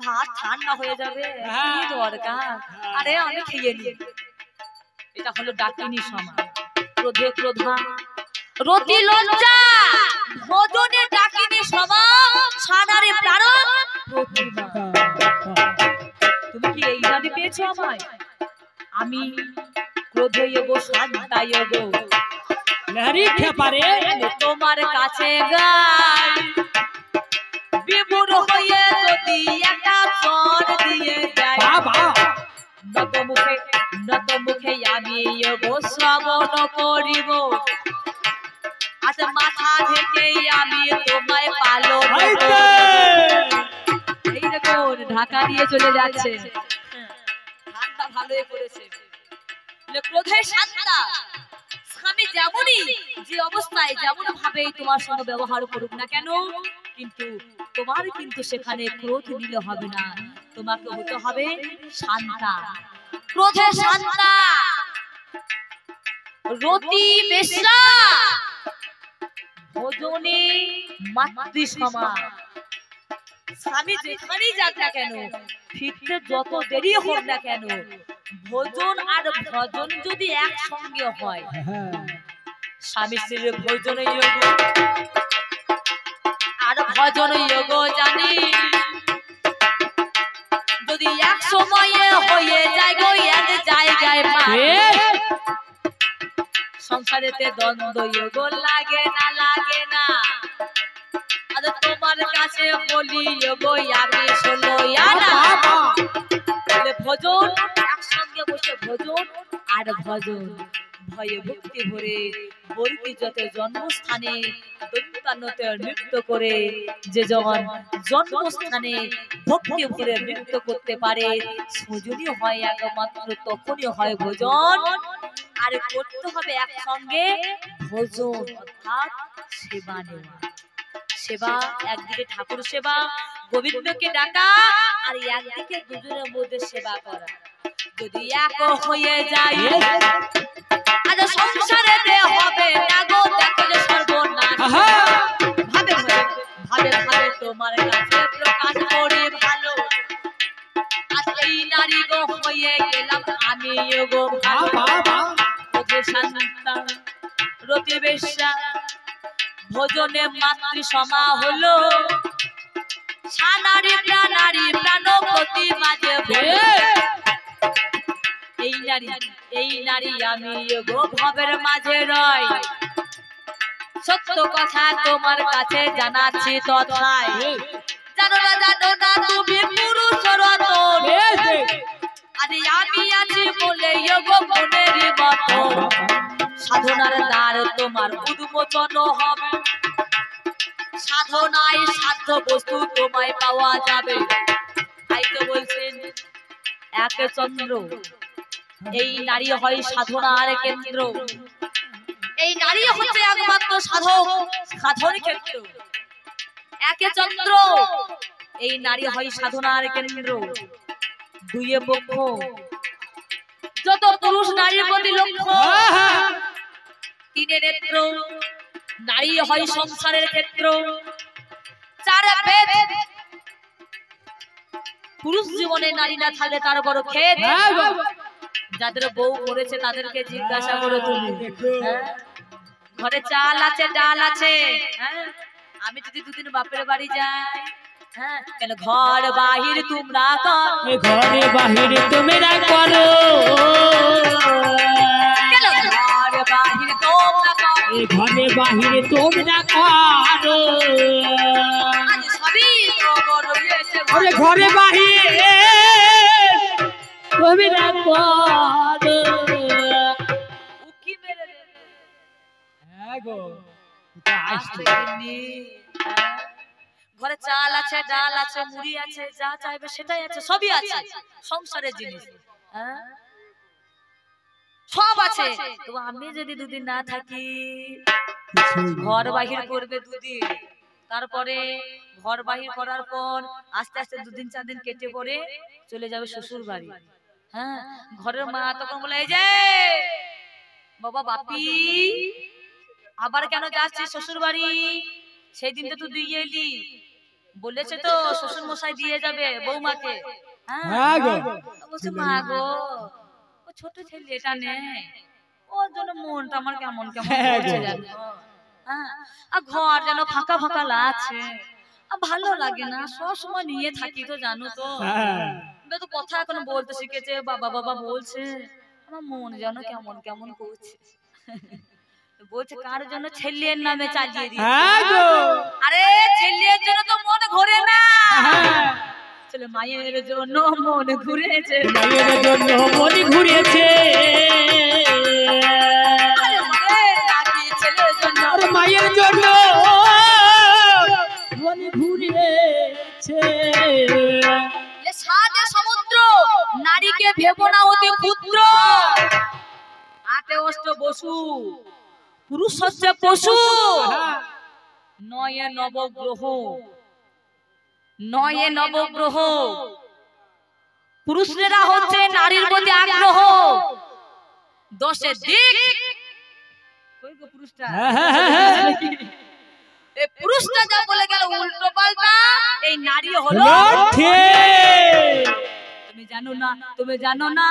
Speaker 1: ভাত ঠান্ডা হয়ে যাবে, কি দরকার, আরে আমি খেয়ে নি। এটা হলো ডাকিনি সময়। ক্রোধে ক্রোধা রতি লজ্জা, ভোজনে ডাকিনি সমা, সানারে প্রাণ প্রতিমা। তুমি কি এই নারী পেয়েছো আমায়? আমি ক্রোধে গো শান্তায় গো
Speaker 2: নারী খেপারে
Speaker 1: তোমার কাছে গাই, বিমূঢ় হয়ে যদি একটা চর দিয়ে যায়, নত মুখে আমি গো শ্রবণ করিব, আজ মাথা থেকে আমি তোমায় পালন করব। এই দেখুন ঢাকা দিয়ে চলে যাচ্ছে, ঠান্ডা ভালোই করেছে। ক্রোধে শান্তা, স্বামী যেমনই যে অবস্থায় যেমন ভাবে তোমার সঙ্গে ব্যবহার করুক না কেন, কিন্তু তোমার কিন্তু সেখানে ক্রোধ নিলে হবে না, তোমাকে হতে হবে শান্তা। ক্রোধে শান্তা রতি বেশ্যা, ভোজনে মাতৃসমা। স্বামী যেখানেই যাক না কেন, ফিরতে যত দেরি হোক না কেন, ভোজন আর ভজন যদি একসঙ্গে হয়, স্বামী স্ত্রীর ভোজন যোগ আর ভজন যোগ জানি যদি এক সময়ে হয়ে যায় গো এক জায়গা জায়গায় সংসারেতে দ্বন্দ্ব গো লাগে না আজ তোমার কাছে বলি গো আমি ষোলো আনা ভজন একসঙ্গে বসে ভজন আর ভজন ভয়ে ভক্তি ভরে বর্গি যত জন্মস্থানে দন্তান্নতে নৃত্য করে যে যখন জন্মস্থানে ভক্তি ভরে নৃত্য করতে পারে সজনী হয় একমাত্র তখনই হয় ভজন আর করতে হবে একসঙ্গে ভজন অর্থাৎ সেবা নেওয়া সেবা একদিকে ঠাকুর সেবা গোবিন্দকে ডাকা আর একদিকে দুজনের মধ্যে সেবা করা যদি এক হয়ে যায় আজ সংসারে হবে না গো দেখো যে সর্বনাশ ভাবে ভাবে তোমার কাছে প্রকাশ করে ভালো আজ এই নারী গো হয়ে গেলাম আমি গো ভালো শান্তা রতি বেশ্যা ভোজনে মাতৃ সমা হলো সানারী প্রাণপতি মাঝে এই নারী আমি গো ভবের মাঝে রয় সত্য কথা তোমার কাছে জানাচ্ছি তথায় জানো না তুমি পুরুষ রতন আরে আমি আছি বলে গো মনের মতন সাধনার দ্বার তোমার উন্মোচন হবে সাধনায় সাধ্য বস্তু তোমায় পাওয়া যাবে তাই তো বলছেন একে চন্দ্র এই নারী হয় সাধনার কেন্দ্র এই নারী হচ্ছে একমাত্র সাধন ক্ষেত্র একে চন্দ্র এই নারী হয় সাধনার কেন্দ্র দুইয়ে পক্ষ যত পুরুষ নারীর প্রতি লক্ষ্য তিনে নেত্র নারী হয় সংসারের ক্ষেত্র চার বেদ পুরুষ জীবনে নারী না থাকলে তার বড় খেদ যাদের বউ করেছে তাদেরকে জিজ্ঞাসা করো তুমি ঘরে চাল আছে ডাল আছে আমি যদি দুদিন বাপের বাড়ি যাই কেন ঘর বাহির তোমরা করো
Speaker 2: ঘরে বাহির তোমরা করো
Speaker 1: ঘর বাহির তোমরা করো
Speaker 2: ঘরে বাহির তোমরা করো
Speaker 1: আজ সবই তো রয়েছে
Speaker 2: ঘরে বাহির তোমরা করো
Speaker 1: উকি মেরে দে
Speaker 2: হ্যাঁ গো
Speaker 1: ঘরে চাল আছে ডাল আছে মুড়ি আছে যা চাইবে সেটাই আছে সবই আছে সংসারের জিনিস সব আছে তো আমি যদি দুদিন না থাকি ঘর বাহির করবে দুদিন তারপরে ঘর বাহির করার পর আস্তে আস্তে দুদিন চার দিন কেটে পরে চলে যাবে শ্বশুর বাড়ি ঘরের মা তখন বলে এই যে বাবা বাপি আবার কেন যাচ্ছিস শ্বশুর বাড়ি সেই দিন তো তুই দিয়ে এলি বলেছে তো শ্বশুর মশাই দিয়ে যাবে বৌমাকে বলছে মা গো ও ছোট ছেলে এটা নেই ওর জন্য মনটা আমার কেমন করছে জানো আর ঘর যেন ফাঁকা ফাঁকা লাগছে আর ভালো লাগে না সব সময় নিয়ে থাকি তো জানো তো তো কথা এখন বলতে শিখেছে বাবা বাবা বলছে আমার মন যেন কেমন করছে বলছে কার জন্য ছেলের নামে চালিয়ে দিয়েছে আরে ছেলের জন্য তো মন ঘুরে না ছেলে মায়ের জন্য মন ঘুরেছে
Speaker 2: মায়ের জন্য মন ঘুরেছে
Speaker 1: ছেলের জন্য
Speaker 2: মায়ের জন্য মন ঘুরেছে
Speaker 1: সাদে সমুদ্র নারীকে ভেবো না অতি ক্ষুদ্র আটে অষ্ট বসু পুরুষ হচ্ছে পশু নয়ে নবগ্রহ পুরুষরা হচ্ছে নারীর প্রতি আগ্রহ দশে দিক কই গো পুরুষটা এই পুরুষটা যা বলে গেল উল্টো পাল্টা এই নারী হলো তুমি জানো না তুমি জানো না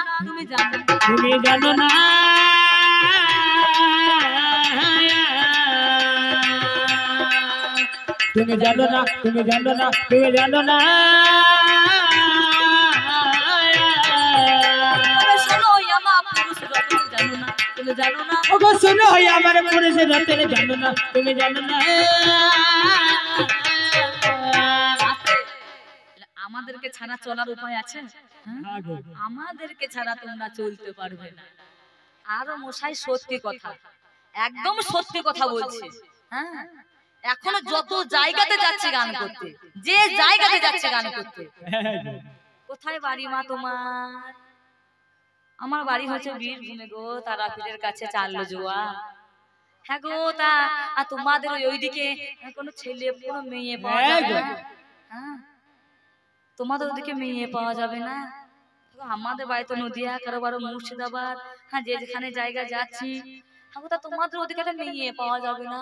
Speaker 1: তুমি জানো না?
Speaker 2: ওগো শোনো হই আমার পুরুষের রাতের জানো না, তুমি জানো না।
Speaker 1: আমাদেরকে ছাড়া চলার উপায় আছে? আমাদেরকে ছাড়া তোমরা চলতে পারবে না। আরো মশাই সত্যি কথা, একদম সত্যি কথা বলছি। হ্যাঁ, এখনো যত জায়গাতে যাচ্ছে গান করতে, যে জায়গাতে যাচ্ছে গান করতে। কোথায় বাড়ি মা তোমার? আমার বাড়ি হচ্ছে বীরভূমে গো, তারাপীঠের কাছে চারলোজোয়া। হ্যাঁ গো, তা তোমাদের ওইদিকে কোনো ছেলে কোনো মেয়ে পাওয়া যাবে না? হ্যাঁ, তোমাদের ওদিকে মেয়ে পাওয়া যাবে না? আমাদের বাড়ি তো নদিয়া, কারো বারো মুর্শিদাবাদ। হ্যাঁ, যে যেখানে জায়গা যাচ্ছি, হ্যাঁ তা তোমাদের ওদিকে একটা মেয়ে পাওয়া যাবে না?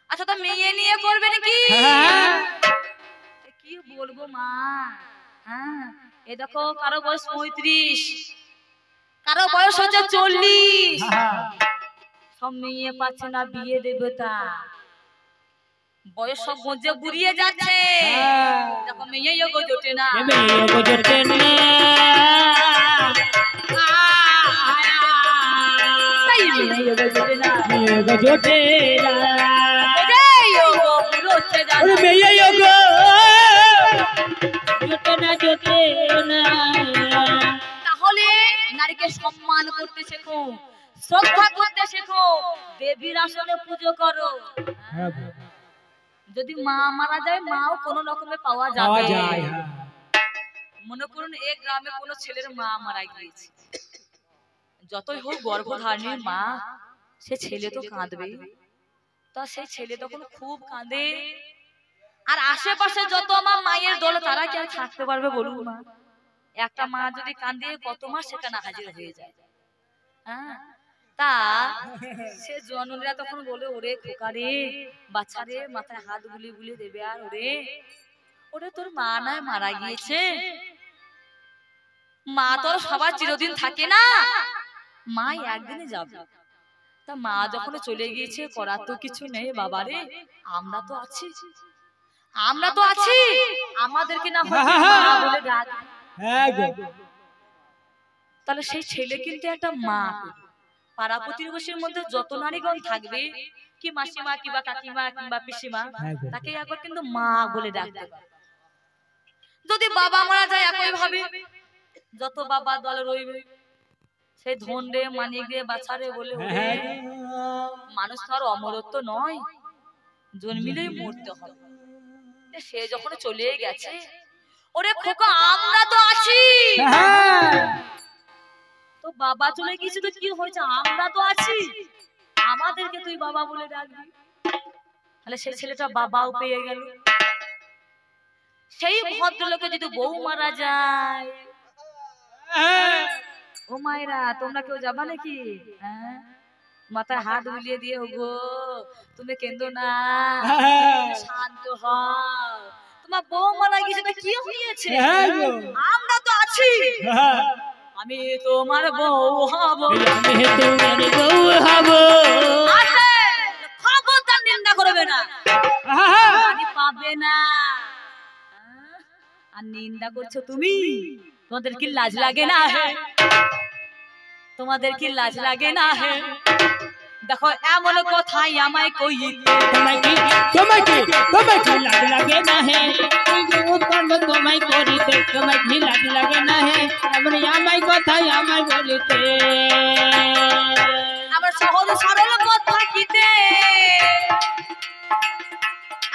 Speaker 1: আচ্ছা, তা মেয়ে নিয়ে করবে নাকি? কি বলবো মা। হ্যাঁ, এ দেখো কারো বয়স 35, কারো বয়স হচ্ছে 40। সব মেয়ে পাচ্ছে না, বিয়ে দেবে তা বয়স সব গঞ্জে বুড়িয়ে যাচ্ছে। দেখো মেয়ে গো জোটে না,
Speaker 2: মেয়ে গো জোটে না।
Speaker 1: মেয়ে গো জোটে না,
Speaker 2: মেয়ে গো জোটে না।
Speaker 1: মেয়ে গো
Speaker 2: জোটে না, জোটে না।
Speaker 1: তাহলে নারীকে সম্মান করতে শেখো, শ্রদ্ধা করতে শেখো, দেবীর আসনে পুজো করো। যদি মা মারা যায়, মাও কোনো রকমে পাওয়া যাবে। মনে করুন এক গ্রামে কোনো ছেলের মা মারা গিয়েছে, যতই হোক গর্ভধারণের মা, সে ছেলে তো কাঁদবে। তা সেই ছেলে তখন খুব কাঁদে, আর আশেপাশে যত আমার মায়ের দল, তারা কি আর থাকতে পারবে বলুন মা? একটা মা যদি কাঁদে, কত মাস সেখানে হাজির হয়ে যায়। হ্যাঁ, তা সে জননীরা তখন বলে, ওরে খোকা রে, বাচ্চা রে, মাথায় হাত বুলিয়ে বুলিয়ে দেবে, আর ওরে ওরে তোর মা নয় মারা গিয়েছে। মা তো সবার চিরদিন থাকে না, মা একদিনে যাবে। তা মা যখন চলে গিয়েছে, করার তো কিছু নেই বাবা রে, আমরা তো আছি, আমরা তো আছি, আমাদেরকে না বলে ডাক। তাহলে সেই ছেলে কিন্তু একটা মা। পাড়া প্রতিবেশীর মধ্যে যত নারীগণ থাকবে, কি মাসিমা কিংবা কাকিমা কিংবা পিসিমা, তাকে একবার কিন্তু মা বলে ডাকতে পারে। যদি বাবা মারা যায়, একই ভাবে যত বাবা দল রইবে, সেই ধন রে, মানিক রে, বাছারে বলে, মানুষ তো আর অমরত্ব নয়, জন্মিলেই মরতে হবে। সে যখন চলে গেছে, ওরে খোকা আমরা তো আছি। তো বাবা চলে গেছে তো কি হয়েছে, আমরা তো আছি, আমাদেরকে তুই বাবা বলে ডাকবি। তাহলে সেই ছেলেটা বাবাও পেয়ে গেল। সেই ভদ্রলোকে যদি বউ মারা যায়, ও মায়েরা তোমরা কেউ যাবা নাকি? মাথায় হাত বুলিয়ে দিয়ে, ওগো তুমি কেঁদো না, শান্ত হও, তোমার বউ মারা গেছে তো কি হয়েছে, আমরা তো আছি, আমি তোমার বউ হব,
Speaker 2: আমি তোমার বউ হব।
Speaker 1: খবরদার নিন্দা করবে না, পাবে না। আর নিন্দা করছো তুমি, তোমাদের কি লাজ লাগে না? তোমাদের কি লাজ লাগে না? দেখো এমন কথাই আমায় কইতে,
Speaker 2: তোমায় কি লাজ লাগে না হে? তোমায় করিতে তোমায় কি লাজ লাগে না হে? এমন আমায় কথাই আমায় বলিতে।
Speaker 1: আমার সহজ সরল পথ থাকিতে,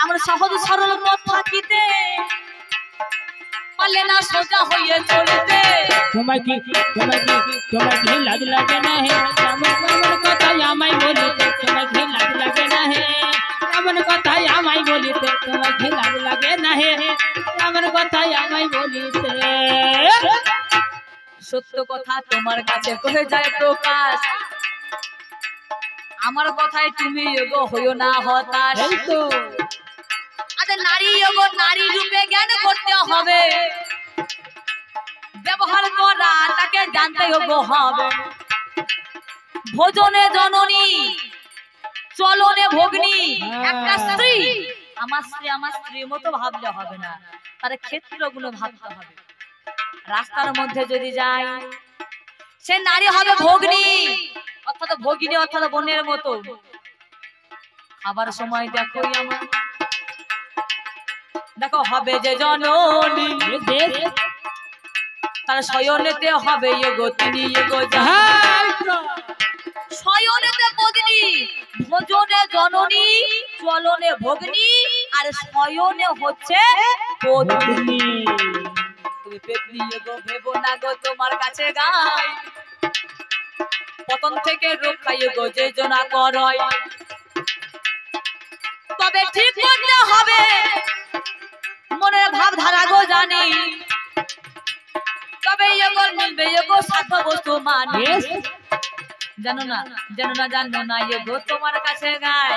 Speaker 1: আমার সহজ সরল পথ থাকিতে, পারলে না সোজা হয়ে চলতে।
Speaker 2: তোমায় কি লাজ লাগে না হে? এমন কথাই আমায় বলিতে। তোমায় কি লাজ লাগে না হে? এমন কথাই আমায় বলিতে। তোমায় কি লাজ লাগে না হে? এমন কথাই আমায় বলিতে।
Speaker 1: সত্য কথা তোমার কাছে কহে যায় প্রকাশ, আমার কথায় তুমি এগো হইও না হতাশ।
Speaker 2: এই তো
Speaker 1: আরে নারী এগো নারী রূপে জ্ঞান করতে হবে, ব্যবহার করা তাকে জানতে হবে। ভোজনে জননী, চলনে ভগ্নী। একটা স্ত্রী আমার স্ত্রীর মতো ভাবলে হবে না, তার ক্ষেত্রগুলো ভাবতে হবে। রাস্তার মধ্যে যদি যাই, সে নারী হবে ভগ্নী, অর্থাৎ ভগিনী, অর্থাৎ বোনের মতো। খাবার সময় দেখো আমার, দেখো হবে যে জননী, তার শয়নেতে হবে এগো তিনি এগো শয়নেতে পত্নী, ভোজনে জননী, চলনে ভগ্নী, আর শয়নে হচ্ছে পত্নী। তুমি পেতনি এগো ভেবো না গো তোমার কাছে গাই, পতন থেকে রক্ষা এগো যে জনা করয়। তবে ঠিক করতে হবে মনের ভাবধারা গো জানি, তবে এগো মিলবে এগো সাধ্য বস্তু মানি। জানো না জানো না জানো না এগো তোমার কাছে গাই,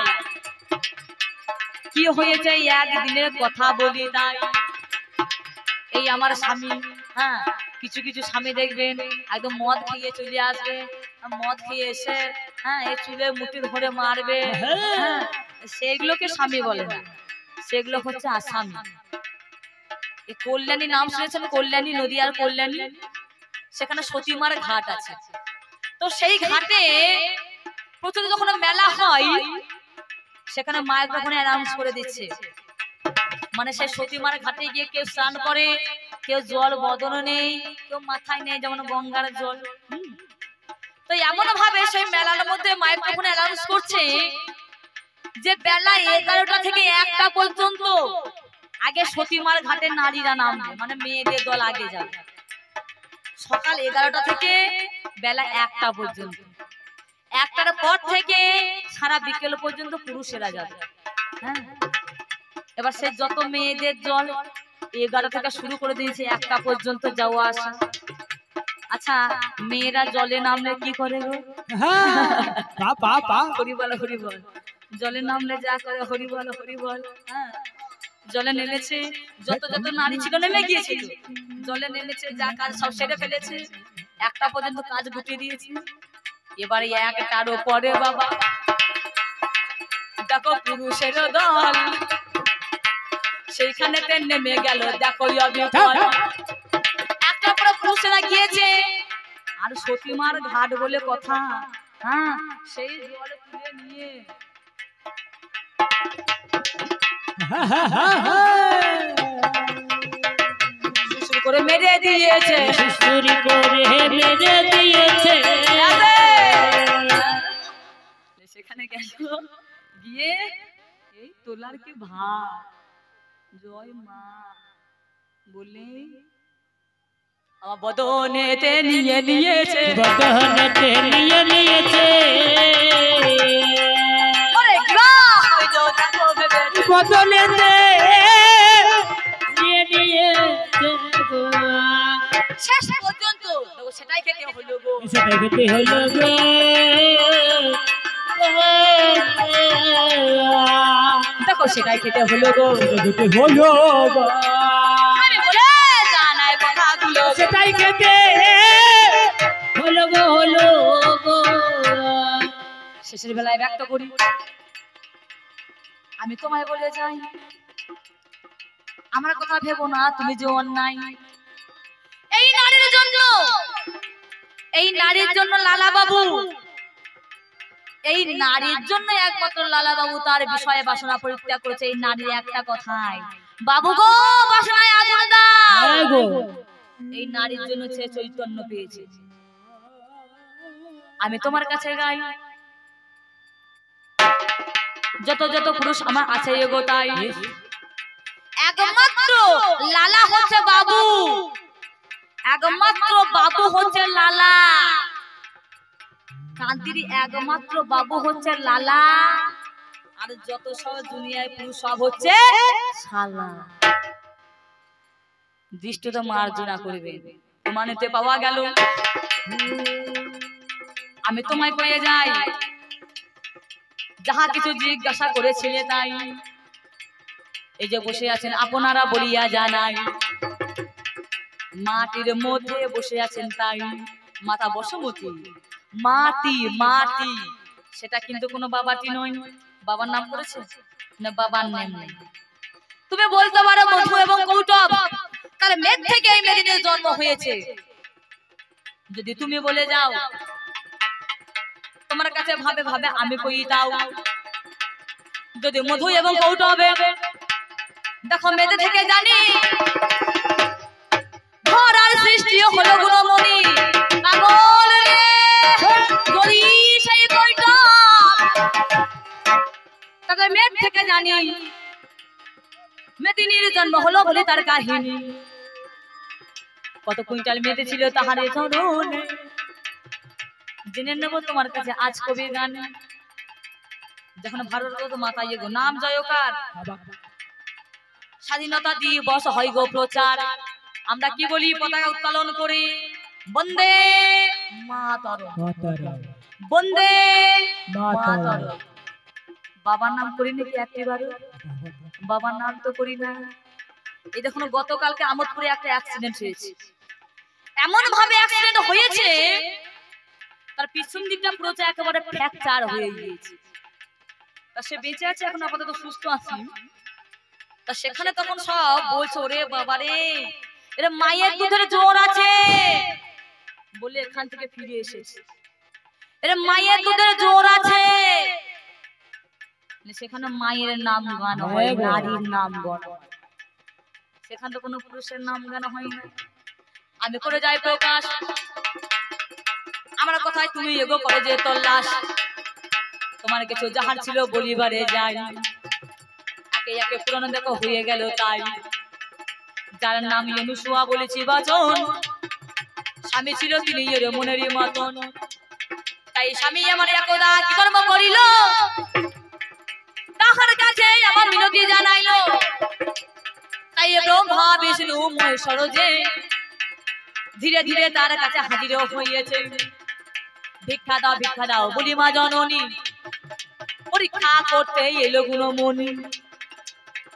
Speaker 1: কি হয়েছে একদিনের কথা বলি তাই। এই আমার স্বামী, হ্যাঁ কিছু কিছু স্বামী দেখবেন একদম মদ খেয়ে চলে আসবে, মদ খেয়ে এসে হ্যাঁ এই চুলে মুঠি ধরে মারবে, হ্যাঁ সেগুলোকে স্বামী বলে না, সেগুলো হচ্ছে আসামি। এই কল্যাণী নাম শুনেছেন? কল্যাণী নদী আর কল্যাণী, সেখানে সতীমার ঘাট আছে। তো সেই ঘাটে প্রচুর যখন মেলা হয়, সেখানে মাইক্রোফোনে অ্যানাউন্স করে দিচ্ছে, মানে সেই সতীমার ঘাটে গিয়ে কেউ স্নান করে, কেউ জল বদন নেই, কেউ মাথায় নেই, যেমন গঙ্গার জল। তো এমন ভাবে সেই মেলার মধ্যে মাইক্রোফোনে অ্যানাউন্স করছে যে বেলা 11টা থেকে 1টা পর্যন্ত আগে সতীমার ঘাটে নারীরা নামবে, মানে মেয়েদের দল আগে যাবে। সকাল 11টা থেকে বেলা 1টা পর্যন্ত, 1টার পর থেকে সারা বিকেল পর্যন্ত পুরুষেরা যাবে। হ্যাঁ এবার সে যত মেয়েদের দল 11 থেকে শুরু করে দিয়েছে 1টা পর্যন্ত যাওয়া আসা। আচ্ছা মেয়েরা জলে নামলে কি করে গো? হরি বল হরি বল, জলে নামলে যা করে হরি বল হরি বল। হ্যাঁ জলে নেমেছে, যত যত নারী ছিল নেমে গিয়েছিল, জলে নেমেছে, যা কাজ সব সেরে ফেলেছে, 1টা পর্যন্ত কাজ গুটিয়ে দিয়েছে। এবারে 1টার পরে বাবা দেখো পুরুষের দল সেইখানেতে নেমে গেল, দেখো অবিকল। 1টা পরে পুরুষেরা গিয়েছে, আর সতীমার ঘাট বলে কথা, হ্যাঁ সেই জল তুলে নিয়ে সুসুর করে মেরে দিয়েছে, সুসুর করে মেরে দিয়েছে। সেখানে গেল, গিয়ে এই তোলার কি ভাব, জয় মা বলে আমার বদনেতে নিয়ে নিয়েছে, বদনেতে নিয়ে নিয়েছে। বদনেতে নিয়ে নিয়েছে, শেষ পর্যন্ত সেটাই খেতে হলো গো, সেটাই খেতে হলো গো। দেখো সেটাই খেতে হলো গো, খেতে হলো গো। আমি বলে জানাই কথাগুলো, সেটাই খেতে হলো গো, হলো গো। শেষের বেলায় ব্যক্ত করি, আমি তোমায় বলে যাই আমার কথা ভেবো না তুমি যে অন্যায়। এই নারীর জন্য, এই নারীর জন্য লালা বাবু, এই নারীর জন্য একমাত্র লালা বাবু তার বিষয়ে বাসনা পরিত্যাগ করেছে। এই নারীর একটা কথাই, বাবু গো বাসনায় আগুন দাও, এই নারীর জন্য সে চৈতন্য পেয়েছে। আমি তোমার কাছে গাই, যত যত পুরুষ আমার আছে এগো তাই, একমাত্র লালা হচ্ছে বাবু, একমাত্র বাবু হচ্ছে লালা, কান্তির একমাত্র বাবু হচ্ছে লালা, আর যত সব দুনিয়ায় পুরুষ সব হচ্ছে শালা। দৃষ্টিতে মার্জনা করবে, প্রমাণিতে পাওয়া গেল। আমি তোমায় কয়ে যাই, যাহা কিছু জিজ্ঞাসা করেছিলে তাই, এই যে বসে আছেন আপনারা বলিয়া জানাই, মাটির মধ্যে বসে আছেন তাই, মাথা বসমতি, মাটি মাটি, সেটা কিন্তু কোনো বাবাটি নয়। বাবার নাম করেছে না, বাবার নাম নেই। তুমি বলতে পারো মধু এবং কৌটব, তার মেঘ থেকে এই মেদিনীর জন্ম হয়েছে, যদি তুমি বলে যাও তোমার কাছে ভাবে ভাবে আমি কই দাও, যদি মধু এবং কৌটবে দেখো মেতে থেকে জানি ধরার সৃষ্টি হলো গুণমণি পাগল রে যদি সেই কইটা তাকে মেদ থেকে জানি মেদিনীর জন্ম হলো বলে তার কাহিনী, কত কুইন্টাল মেদে ছিল তাহারে চরণে। জেনে নেব তোমার কাছে আজ কবির গান। যখন ভারত মাতায় গো নাম জয়কার, স্বাধীনতা দিবস হয় গো প্রচার, আমরা কি বলি পতাকা উত্তোলন করি বন্দে মাতরম, বন্দে মাতরম। বাবার নাম করি নাকি একবারও? বাবার নাম তো করি না। এই দেখুন গতকালকে আমোদপুরে একটা অ্যাক্সিডেন্ট হয়েছে, এমন ভাবে অ্যাক্সিডেন্ট হয়েছে তার পিছন দিকটা পুরো একেবারে ফ্র্যাকচার হয়ে গিয়েছে। তা সে বেঁচে আছে এখন, আপাতত সুস্থ আছে। তা সেখানে তখন সব বলছে ওরে বাবারে এর মায়ের দুধের জোর আছে বলে এখান থেকে ফিরে এসেছে, এর মায়ের দুধের জোর আছে। সেখানে মায়ের নাম গান হয়, নারীর নাম গান, সেখানে তো কোনো পুরুষের নাম গান হয় না। আমি করে যাই প্রকাশ আমার কথায় তুমি এগো করে যে তল্লাশ, তোমার কিছু যাহার ছিল বলিবারে যাই, একে একে পুরনো দেখো হয়ে গেল তাই। যার নাম অনুসুয়া বলেছি বাচন, স্বামী ছিল তিনি এর মনেরই মতন, তাই স্বামী আমার একদা কি কর্ম করিল তাহার কাছে আমার মিনতি জানাইলো। তাই ব্রহ্মা বিষ্ণু মহেশ্বর যে ধীরে ধীরে তার কাছে হাজির হইয়াছে। ভিক্ষা দাও বলি মা জননী, পরীক্ষা করতে এলো গুণমণি।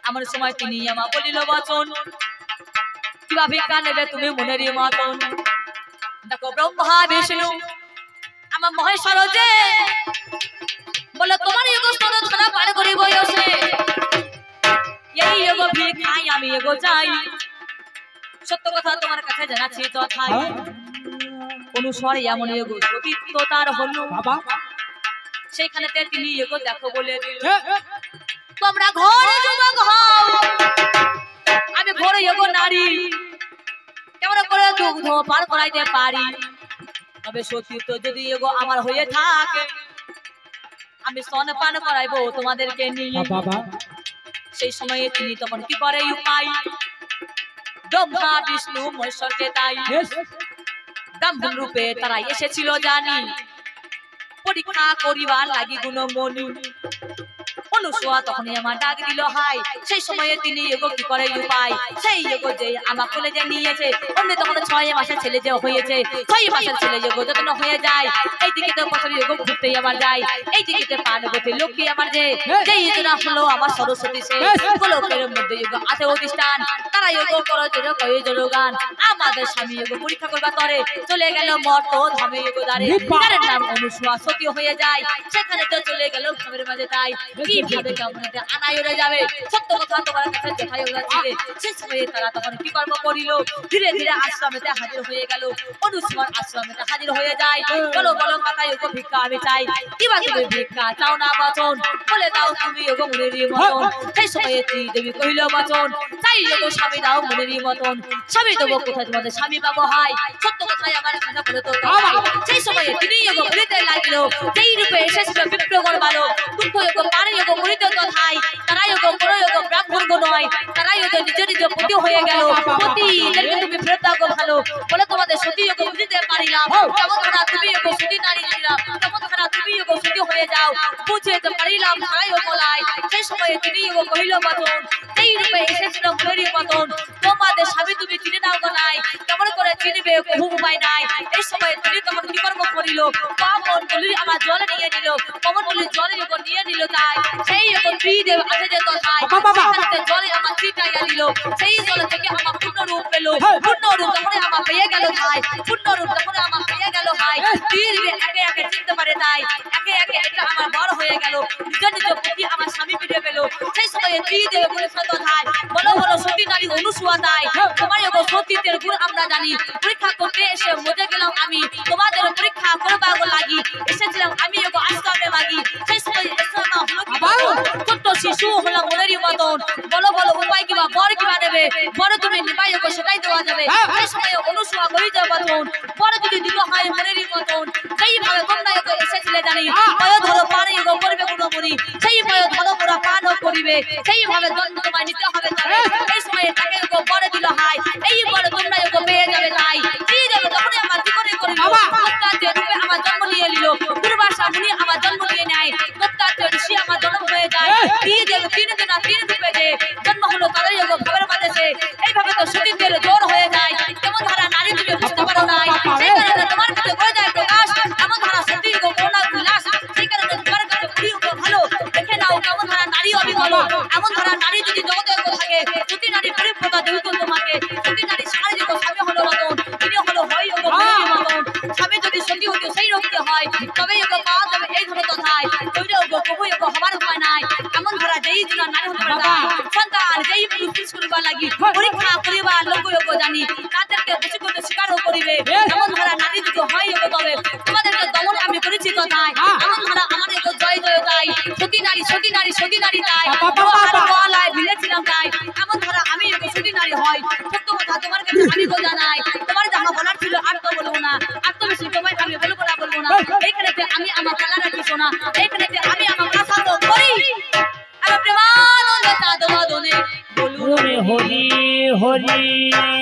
Speaker 1: আমার সময় তিনি আমার বলিল বচন, কিবা ভিক্ষা নেবে তুমি মনেরই মতন। দেখো ব্রহ্মা বিষ্ণু আমার মহেশ্বর যে বলে তোমার এগো স্তন ধরা পার করি বয়সে, এই এগো ভিক্ষাই আমি এগো চাই, সত্য কথা তোমার কাছে জানাচ্ছি তথাই। অনুসরে এমন এগো সতীত্ব তার হলো, সেইখানেতে তিনি এগো দেখো বলে দিল তোমরা ঘরে যুবক হও আমি ঘরে এগো নারী, কেমন করে দুগ্ধ পার করাইতে পারি। তবে সতীত্ব যদি এগো আমার হয়ে থাকে আমি স্তন পান করাইবো তোমাদেরকে নিয়ে। সেই সময়ে তিনি তখন কি করে উপায়, ব্রহ্মা বিষ্ণু মহেশ্বরকে তাই ব্রাহ্মণ রূপে তারা এসেছিল জানি, পরীক্ষা করিবার লাগি গুণমণি। অনুসুয়া তখনই আমার ডাক দিল হাই, সেই সময়ে তিনি এগো কি করে উপায়, সেই এগো যে আমার কলেজে নিয়েছে অন্য তখন 6 মাসের ছেলে যে হয়েছে, 6 মাসের ছেলে এগো যত্ন হয়ে যায়। এইদিকে তো বছর এগো ঘুরতেই আবার যায়, এইদিকে পার্বতী লক্ষ্মী আমার যে যেই জনা হলো আমার সরস্বতী সে গোলকের মধ্যে এগো আছে অধিষ্ঠান, তারা এগো করো জোর কয়ে জোর গান। আমাদের স্বামী এগো পরীক্ষা করবা করে চলে গেল মর্ত ধামে এগো দাঁড়ে, তার নাম অনুসুয়া সতী হয়ে যায়। সেখানে তো চলে গেল ঘরের মাঝে তাই কিভাবে কেমন আনায়রে যাবে, সত্য কথা তোমার কাছে দেখাই যাচ্ছে। সে সময়ে তারা তখন কি কর্ম করিল, ধীরে ধীরে আশ্রমেতে হাজির হয়ে গেল। অনুসুয়ার আশ্রমেতে হাজির হয়ে যায়, বলো বলো মাতায় ওগো ভিক্ষা আমি চাই, কিবা তুমি ভিক্ষা চাও না বচন বলে দাও তুমি ওগো মনেরই মতন। সেই সময়ে দেবী কহিল বচন চাই ওগো স্বামী দাও মনেরই মতন, স্বামী দেবো কোথায় তোমাদের স্বামী পাবো হাই, সত্য কথাই আমার কথা বলে তো। সেই সময়ে তিনি ওগো বলিতে লাগিল যেই রূপে এসেছিল বিপ্রগণ বালো তুমি ওগো পারে ওগো করিতে তথাই, তারাই ওগো কোনো ওগো ব্রাহ্মণ গো নয়, তারাই ওগো নিজ নিজ পতি হয়ে গেল। পতি এদেরকে তুমি ফেরত দাও গো ভালো, বলে তোমাদের সতী ওগো বুঝিতে পারিলাম, কেমন খারাপ তুমি ওগো সতী নারী দিলাম, কেমন খারাপ তুমি ওগো সতী হয়ে যাও বুঝিতে পারিলাম তারাই ওগো লাই। সেই সময়ে তিনি ওগো কহিল বচন যেই রূপে এসেছিল মনেরই মতন, তোমাদের স্বামী তুমি চিনে নাও গো নাই, কেমন করে চিনিবে বহু উপায় নাই। এই সময়ে তিনি তখন কি কর্ম করিল, কমন বলি আমার জল নিয়ে নিল, কমন বলি জল ওগো নিয়ে নিল তাই। সেই ওগো ত্রিদেব আছে যে তথায় সেখানে জলে আমার ছিটাইয়া দিল, সেই জল থেকে আমার পূর্ণ রূপ পেল, পূর্ণ রূপ যখন আমার পেয়ে গেল ভাই, পূর্ণ রূপ যখন আমার পেয়ে গেল ভাই, তীরে একে একে চিনতে পারে তাই, একে একে এটা আমার বড় হয়ে গেল, নিজ নিজ প্রতি আমার স্বামী ফিরে পেল। সেই সময়ে ত্রিদেব বলে তথায় বলো বলো সতী নারী অনুসুয়া তাই, তোমার ওগো সতীত্বের গুণ আমরা জানি, পরীক্ষা করতে করতে এসে মজে গেলাম আমি তোমাদের পরীক্ষা করবা গো লাগি এসেছিলাম আমি এগো আশ্রমে মাগি সেই সময় এসে না হলো কি ছোট্ট শিশু হলো মনেরই মতন বলো বলো উপায় কিবা বর কিবা দেবে বড় তুমি নিবাই গো সেটাই দেওয়া যাবে সেই সময় অনুসুয়া করি যাবে মতন বড় যদি দিতে হয় মনেরই মতন সেইভাবে তোমরা এগো এসেছিলে জানি পায় ধরো পানি এগো করবে কোনো মনি সেই পায় ধরো মোরা পানও করিবে সেইভাবে দণ্ড তোমায় নিতে হবে যাবে এই সময় তাকে এগো বড় দিল হাই এই বড় তোমরা এগো পেয়ে যাবে তাই দিয়ে যাবে তখনই আমার জীবনে করিল দত্তাত্রেয় রূপে আমার জন্ম নিয়ে নিল দুর্বাসা মুনি আমার জন্ম নিয়ে নেয় দত্তাত্রেয় ঋষি আমার জন্ম হয়ে যায় দিয়ে যাবে তিন দিন তিন রূপে যে জন্ম হলো তাদের এগো ভাবের মাঝে এইভাবে তো সতীদের জোর হয়ে যায় কেমন ধারা নারী তুমি বুঝতে পারো নাই সেই কারণে তোমার কাছে হয়ে যায় প্রকাশ এমন ধারা সতী গো করুণা উল্লাস সেই কারণে তোমার কাছে পুরী গো ভালো দেখে নাও কেমন ধারা নারী অবিকল এমন ধারা নারী যদি জগতে থাকে সতী নারী পরিপ্রতা দিত তোমাকে সতী নারী সারা জীবন স্বামী হলো রতন তিনি হলো হয় গো মতন স্বামী যদি সতী হতো সেই রক্তে হয় তবে এগো পাওয়া যাবে এই ধরো তথায় তৈরি গো প্রভু এগো হবার উপায় নাই এমন ধারা যেই দিন নারী হতে পারে সন্তান যেই পুরুষ করিবার লাগি পরীক্ষা করিবার লোক এগো জানি তাদেরকে বেশি করতে স্বীকারও করিবে এমন ধারা নারী যদি হয় এগো তবে তোমাদেরকে দমন আমি করেছি তথায় এমন ধারা আমার এগো জয় জয় তাই সতী নারী সতী নারী সতী নারী তাই গলায় ভিলেছিলাম তাই এমন ধারা আমি এগো সতী নারী হয় সত্য কথা তোমার কাছে আমি গো জানাই তোমার যাহা বলার ছিল আর তো বলবো না আর তো বেশি তোমায় আমি বলবো না এইখানেতে আমি আমার খেলা রাখি শোনা এইখানেতে আমি আমার আশা তো করি আমার প্রেমানন্দ চাঁদ বদনে বলুন
Speaker 2: হরি হরি